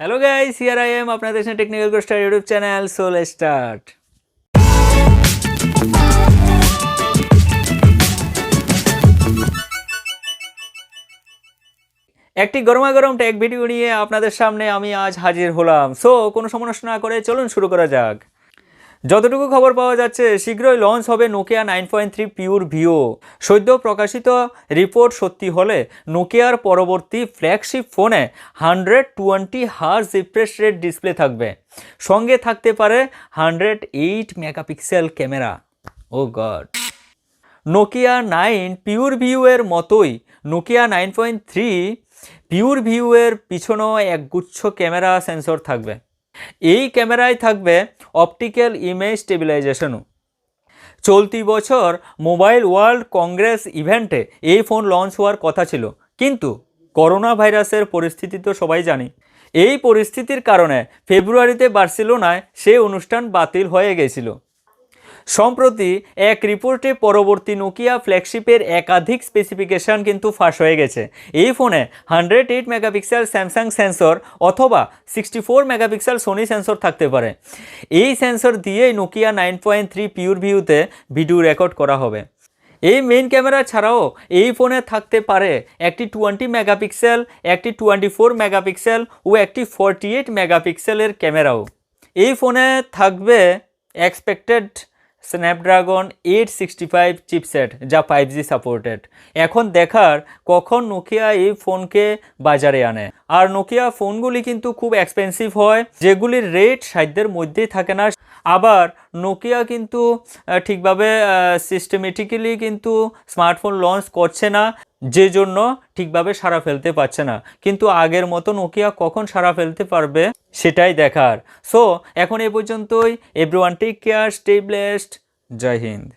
Hello guys, here I am আপনাদের সাথে technical coaster YouTube channel. So let's start. একটি গরমাগরম take video নিয়ে আপনাদের সামনে আমি আজ হাজির হলাম। সো কোনো সময় নষ্ট না করে চলুন শুরু করা যাক। যতটুকু খবর পাওয়া যাচ্ছে শীঘ্রই লঞ্চ হবে নোকিয়া 9.3 পিউরভিউ। সদ্য প্রকাশিত রিপোর্ট সত্যি হলে নোকিয়ার পরবর্তী ফ্ল্যাগশিপ ফোনে 120 হার্জ রিফ্রেশ রেট ডিসপ্লে থাকবে, সঙ্গে থাকতে পারে 108 মেগাপিক্সেল ক্যামেরা। ও গড। নোকিয়া 9 পিউরভিউ এর মতোই নোকিয়া 9.3 পিউরভিউ এর পিছনেও একগুচ্ছ ক্যামেরা সেন্সর থাকবে। এই ক্যামেরায় থাকবে অপটিক্যাল ইমেজ স্টেবিলাইজেশনও। চলতি বছর মোবাইল ওয়ার্ল্ড কংগ্রেস ইভেন্টে এই ফোন লঞ্চ হওয়ার কথা ছিল, কিন্তু করোনা ভাইরাসের পরিস্থিতি তো সবাই জানি। এই পরিস্থিতির কারণে ফেব্রুয়ারিতে বার্সেলোনায় সেই অনুষ্ঠান বাতিল হয়ে গেছিল। সম্প্রতি এক রিপোর্টে পরবর্তী নোকিয়া ফ্ল্যাগশিপের একাধিক স্পেসিফিকেশান কিন্তু ফাঁস হয়ে গেছে। এই ফোনে 108 মেগাপিক্সেল স্যামসাং সেন্সর অথবা 64 মেগাপিক্সেল সোনি সেন্সর থাকতে পারে। এই সেন্সর দিয়েই নোকিয়া 9.3 পিউরভিউতে ভিডিও রেকর্ড করা হবে। এই মেইন ক্যামেরা ছাড়াও এই ফোনে থাকতে পারে একটি 20 মেগাপিক্সেল, একটি 24 মেগাপিক্সেল ও একটি 48 মেগাপিক্সেলের ক্যামেরাও। এই ফোনে থাকবে এক্সপেক্টেড স্ন্যাপড্রাগন 865 চিপসেট, যা 5G সাপোর্টেড। এখন দেখার কখন নোকিয়া এই ফোনকে বাজারে আনে। আর নোকিয়া ফোনগুলি কিন্তু খুব এক্সপেন্সিভ হয়, যেগুলির রেট সাধ্যের মধ্যেই থাকে না। আবার নোকিয়া কিন্তু ঠিকভাবে সিস্টেমেটিক্যালি কিন্তু স্মার্টফোন লঞ্চ করছে না, যে জন্য ঠিকভাবে সাড়া ফেলতে পারছে না। কিন্তু আগের মতো নোকিয়া কখন সাড়া ফেলতে পারবে সেটাই দেখার। সো এখন এ পর্যন্তই। Everyone take care, stay blessed, Jai Hind.